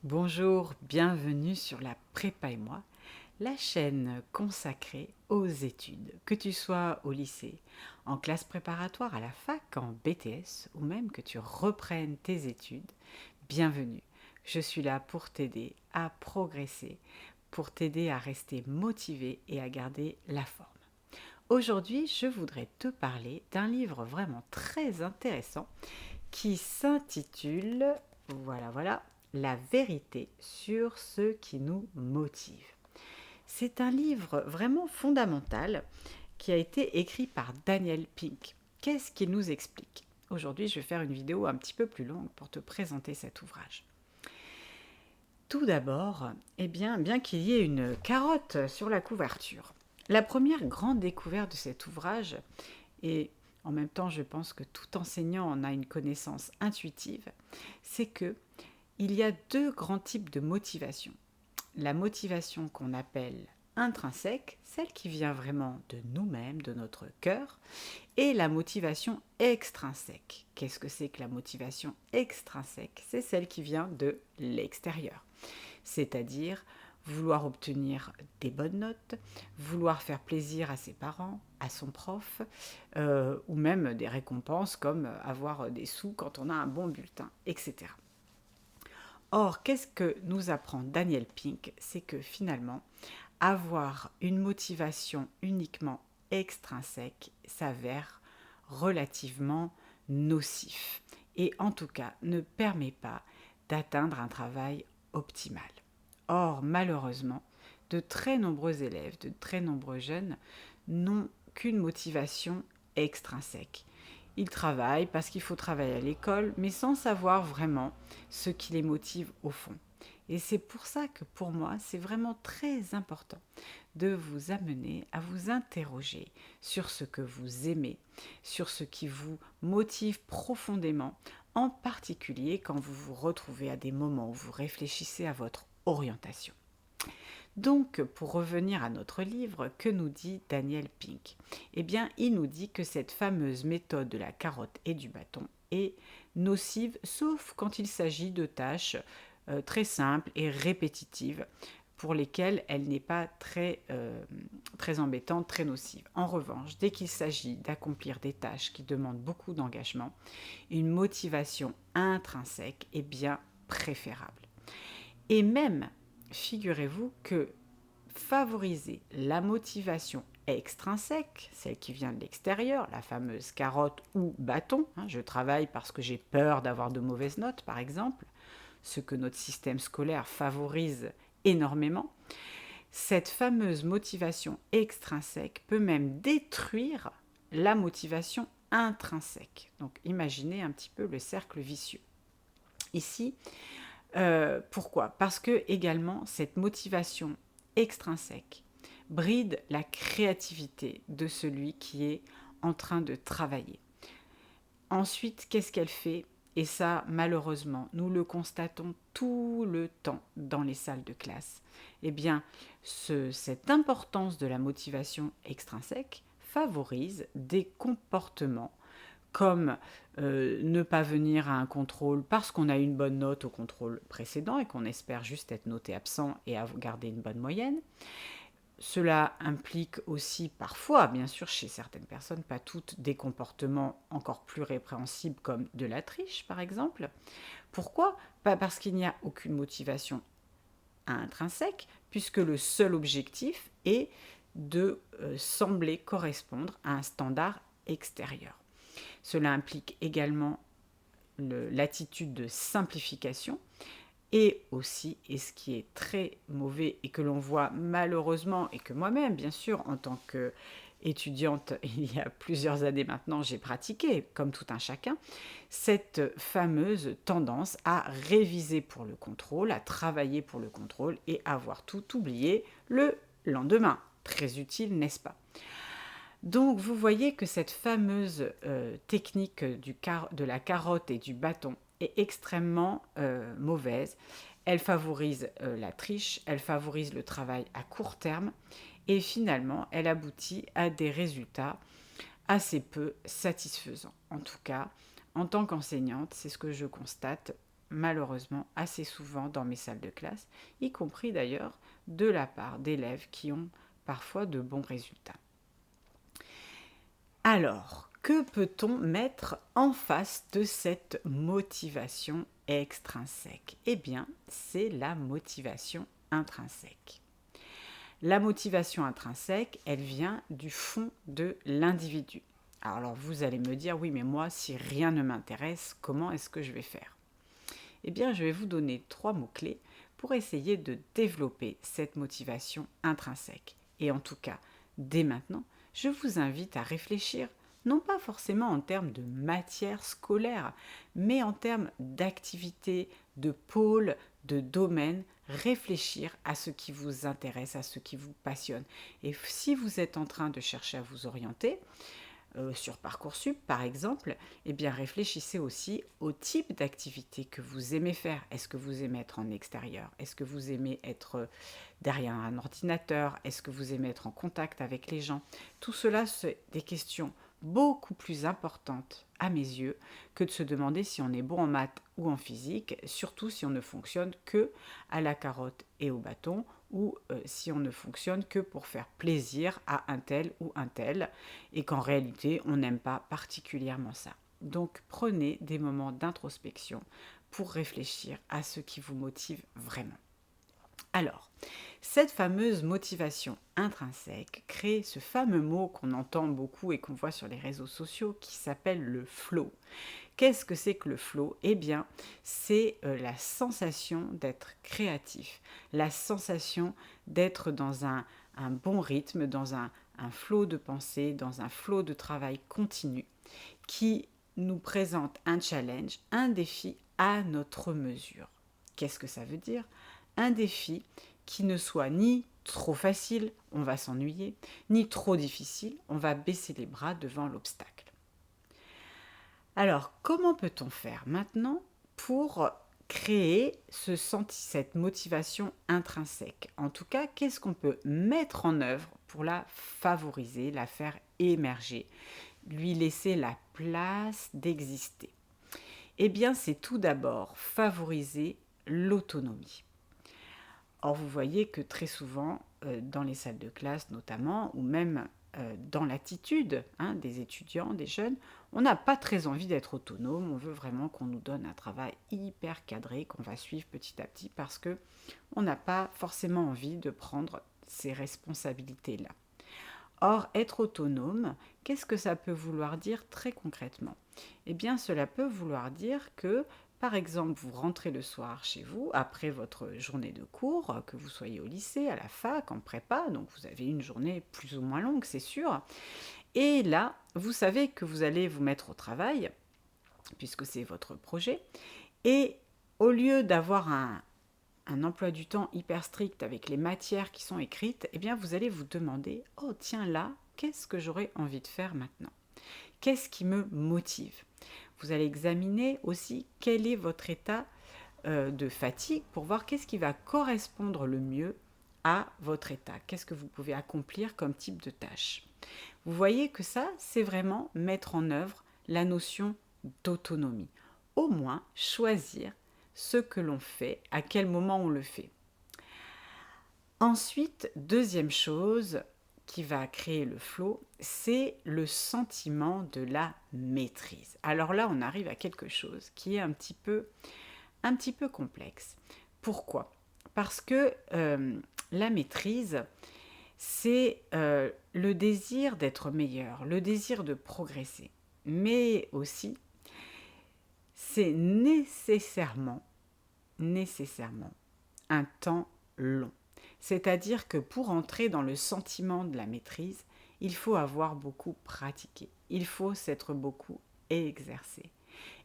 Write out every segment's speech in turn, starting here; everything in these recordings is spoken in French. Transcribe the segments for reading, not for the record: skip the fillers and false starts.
Bonjour, bienvenue sur la Prépa et moi, la chaîne consacrée aux études. Que tu sois au lycée, en classe préparatoire, à la fac, en BTS ou même que tu reprennes tes études, bienvenue. Je suis là pour t'aider à progresser, pour t'aider à rester motivé et à garder la forme. Aujourd'hui, je voudrais te parler d'un livre vraiment très intéressant qui s'intitule, voilà, La vérité sur ce qui nous motive. C'est un livre vraiment fondamental qui a été écrit par Daniel Pink. Qu'est-ce qu'il nous explique? Aujourd'hui, je vais faire une vidéo un petit peu plus longue pour te présenter cet ouvrage. Tout d'abord, bien qu'il y ait une carotte sur la couverture, la première grande découverte de cet ouvrage, et en même temps je pense que tout enseignant en a une connaissance intuitive, c'est que il y a deux grands types de motivation. La motivation qu'on appelle intrinsèque, celle qui vient vraiment de nous-mêmes, de notre cœur, et la motivation extrinsèque. Qu'est-ce que c'est que la motivation extrinsèque? C'est celle qui vient de l'extérieur, c'est-à-dire vouloir obtenir des bonnes notes, vouloir faire plaisir à ses parents, à son prof, ou même des récompenses comme avoir des sous quand on a un bon bulletin, etc. Or, qu'est-ce que nous apprend Daniel Pink? C'est que finalement, avoir une motivation uniquement extrinsèque s'avère relativement nocif et en tout cas ne permet pas d'atteindre un travail optimal. Or, malheureusement, de très nombreux élèves, de très nombreux jeunes n'ont qu'une motivation extrinsèque. Ils travaillent parce qu'il faut travailler à l'école, mais sans savoir vraiment ce qui les motive au fond. Et c'est pour ça que pour moi, c'est vraiment très important de vous amener à vous interroger sur ce que vous aimez, sur ce qui vous motive profondément, en particulier quand vous vous retrouvez à des moments où vous réfléchissez à votre orientation. Donc, pour revenir à notre livre, que nous dit Daniel Pink? Eh bien, il nous dit que cette fameuse méthode de la carotte et du bâton est nocive, sauf quand il s'agit de tâches très simples et répétitives, pour lesquelles elle n'est pas très embêtante, très nocive. En revanche, dès qu'il s'agit d'accomplir des tâches qui demandent beaucoup d'engagement, une motivation intrinsèque est bien préférable. Et même, figurez-vous que favoriser la motivation extrinsèque, celle qui vient de l'extérieur, la fameuse carotte ou bâton, je travaille parce que j'ai peur d'avoir de mauvaises notes par exemple, ce que notre système scolaire favorise énormément, cette fameuse motivation extrinsèque peut même détruire la motivation intrinsèque. Donc imaginez un petit peu le cercle vicieux. Ici, pourquoi? Parce que également cette motivation extrinsèque bride la créativité de celui qui est en train de travailler. Ensuite, qu'est-ce qu'elle fait? Et ça, malheureusement, nous le constatons tout le temps dans les salles de classe. Eh bien, cette importance de la motivation extrinsèque favorise des comportements comme ne pas venir à un contrôle parce qu'on a une bonne note au contrôle précédent et qu'on espère juste être noté absent et garder une bonne moyenne. Cela implique aussi parfois, bien sûr chez certaines personnes, pas toutes, des comportements encore plus répréhensibles comme de la triche par exemple. Pourquoi? Pas parce qu'il n'y a aucune motivation intrinsèque, puisque le seul objectif est de sembler correspondre à un standard extérieur. Cela implique également l'attitude de simplification et aussi, et ce qui est très mauvais et que l'on voit malheureusement, et que moi-même, bien sûr, en tant qu'étudiante, il y a plusieurs années maintenant, j'ai pratiqué, comme tout un chacun, cette fameuse tendance à réviser pour le contrôle, à travailler pour le contrôle et avoir tout oublié le lendemain. Très utile, n'est-ce pas? Donc vous voyez que cette fameuse technique de la carotte et du bâton est extrêmement mauvaise. Elle favorise la triche, elle favorise le travail à court terme et finalement elle aboutit à des résultats assez peu satisfaisants. En tout cas, en tant qu'enseignante, c'est ce que je constate malheureusement assez souvent dans mes salles de classe, y compris d'ailleurs de la part d'élèves qui ont parfois de bons résultats. Alors, que peut-on mettre en face de cette motivation extrinsèque? Eh bien, c'est la motivation intrinsèque. La motivation intrinsèque, elle vient du fond de l'individu. Alors vous allez me dire, oui, mais moi, si rien ne m'intéresse, comment est-ce que je vais faire? Eh bien, je vais vous donner 3 mots-clés pour essayer de développer cette motivation intrinsèque. Et en tout cas, dès maintenant, je vous invite à réfléchir, non pas forcément en termes de matière scolaire, mais en termes d'activité, de pôle, de domaine, réfléchir à ce qui vous intéresse, à ce qui vous passionne. Et si vous êtes en train de chercher à vous orienter, sur Parcoursup par exemple, eh bien réfléchissez aussi au type d'activité que vous aimez faire. Est-ce que vous aimez être en extérieur? Est-ce que vous aimez être derrière un ordinateur? Est-ce que vous aimez être en contact avec les gens? Tout cela, c'est des questions beaucoup plus importantes à mes yeux que de se demander si on est bon en maths ou en physique, surtout si on ne fonctionne que à la carotte et au bâton, ou si on ne fonctionne que pour faire plaisir à un tel ou un tel, et qu'en réalité, on n'aime pas particulièrement ça. Donc prenez des moments d'introspection pour réfléchir à ce qui vous motive vraiment. Alors, cette fameuse motivation intrinsèque crée ce fameux mot qu'on entend beaucoup et qu'on voit sur les réseaux sociaux qui s'appelle le flow. Qu'est-ce que c'est que le flow? Eh bien, c'est la sensation d'être créatif, la sensation d'être dans un bon rythme, dans un flow de pensée, dans un flow de travail continu qui nous présente un challenge, un défi à notre mesure. Qu'est-ce que ça veut dire? Un défi qui ne soit ni trop facile, on va s'ennuyer, ni trop difficile, on va baisser les bras devant l'obstacle. Alors, comment peut-on faire maintenant pour créer cette motivation intrinsèque? En tout cas, qu'est-ce qu'on peut mettre en œuvre pour la favoriser, la faire émerger, lui laisser la place d'exister? Eh bien, c'est tout d'abord favoriser l'autonomie. Or, vous voyez que très souvent, dans les salles de classe notamment, ou même dans l'attitude des étudiants, des jeunes, on n'a pas très envie d'être autonome, on veut vraiment qu'on nous donne un travail hyper cadré, qu'on va suivre petit à petit, parce qu'on n'a pas forcément envie de prendre ces responsabilités-là. Or, être autonome, qu'est-ce que ça peut vouloir dire très concrètement? Eh bien, cela peut vouloir dire que, par exemple, vous rentrez le soir chez vous, après votre journée de cours, que vous soyez au lycée, à la fac, en prépa, donc vous avez une journée plus ou moins longue, c'est sûr. Et là, vous savez que vous allez vous mettre au travail, puisque c'est votre projet, et au lieu d'avoir un emploi du temps hyper strict avec les matières qui sont écrites, eh bien vous allez vous demander, oh tiens là, qu'est-ce que j'aurais envie de faire maintenant? Qu'est-ce qui me motive? Vous allez examiner aussi quel est votre état de fatigue pour voir qu'est-ce qui va correspondre le mieux à votre état. Qu'est-ce que vous pouvez accomplir comme type de tâche? Vous voyez que ça, c'est vraiment mettre en œuvre la notion d'autonomie. Au moins, choisir ce que l'on fait, à quel moment on le fait. Ensuite, deuxième chose qui va créer le flow, c'est le sentiment de la maîtrise. Alors là, on arrive à quelque chose qui est un petit peu complexe. Pourquoi? Parce que la maîtrise, c'est le désir d'être meilleur, le désir de progresser. Mais aussi, c'est nécessairement un temps long. C'est-à-dire que pour entrer dans le sentiment de la maîtrise, il faut avoir beaucoup pratiqué. Il faut s'être beaucoup exercé.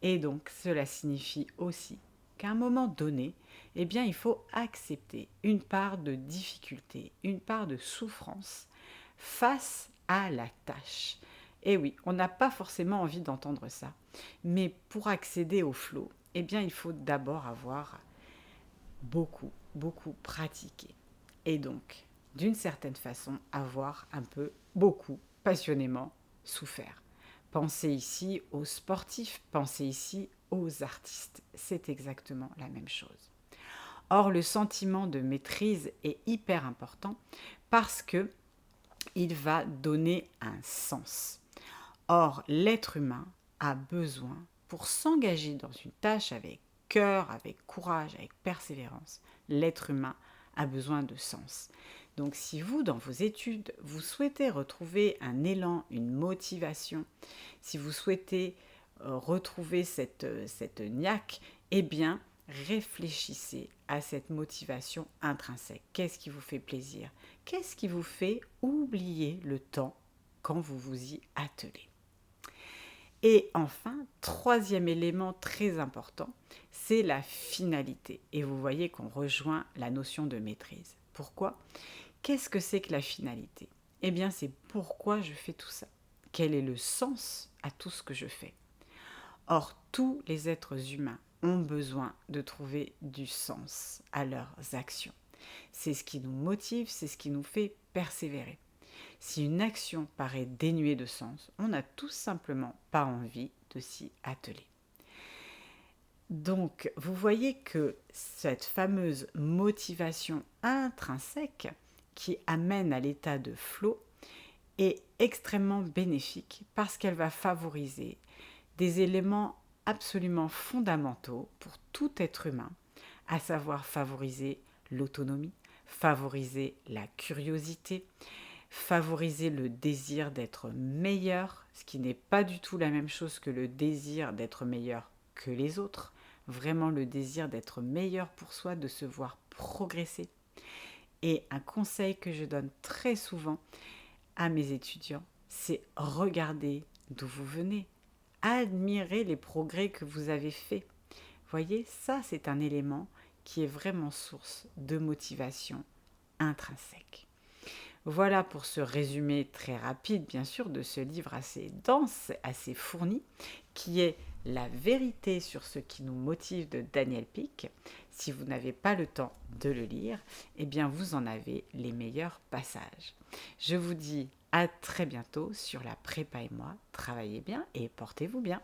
Et donc, cela signifie aussi qu'à un moment donné, eh bien, il faut accepter une part de difficulté, une part de souffrance face à la tâche. Et oui, on n'a pas forcément envie d'entendre ça. Mais pour accéder au flow, eh bien, il faut d'abord avoir beaucoup pratiqué. Et donc, d'une certaine façon, avoir un peu, beaucoup, passionnément souffert. Pensez ici aux sportifs, pensez ici aux artistes. C'est exactement la même chose. Or, le sentiment de maîtrise est hyper important parce que il va donner un sens. Or, l'être humain a besoin, pour s'engager dans une tâche avec cœur, avec courage, avec persévérance, l'être humain a besoin de sens. Donc si vous, dans vos études, vous souhaitez retrouver un élan, une motivation, si vous souhaitez retrouver cette niaque, eh bien, réfléchissez à cette motivation intrinsèque. Qu'est-ce qui vous fait plaisir? Qu'est-ce qui vous fait oublier le temps quand vous vous y attelez? Et enfin, troisième élément très important, c'est la finalité. Et vous voyez qu'on rejoint la notion de maîtrise. Pourquoi? Qu'est-ce que c'est que la finalité? Eh bien, c'est pourquoi je fais tout ça. Quel est le sens à tout ce que je fais? Or, tous les êtres humains ont besoin de trouver du sens à leurs actions. C'est ce qui nous motive, c'est ce qui nous fait persévérer. Si une action paraît dénuée de sens, on n'a tout simplement pas envie de s'y atteler. Donc, vous voyez que cette fameuse motivation intrinsèque qui amène à l'état de flow est extrêmement bénéfique parce qu'elle va favoriser des éléments absolument fondamentaux pour tout être humain, à savoir favoriser l'autonomie, favoriser la curiosité, favoriser le désir d'être meilleur, ce qui n'est pas du tout la même chose que le désir d'être meilleur que les autres, vraiment le désir d'être meilleur pour soi, de se voir progresser. Et un conseil que je donne très souvent à mes étudiants, c'est regarder d'où vous venez, admirer les progrès que vous avez faits. Voyez, ça c'est un élément qui est vraiment source de motivation intrinsèque. Voilà pour ce résumé très rapide, bien sûr, de ce livre assez dense, assez fourni, qui est La vérité sur ce qui nous motive de Daniel Pink. Si vous n'avez pas le temps de le lire, eh bien vous en avez les meilleurs passages. Je vous dis à très bientôt sur La Prépa et moi. Travaillez bien et portez-vous bien.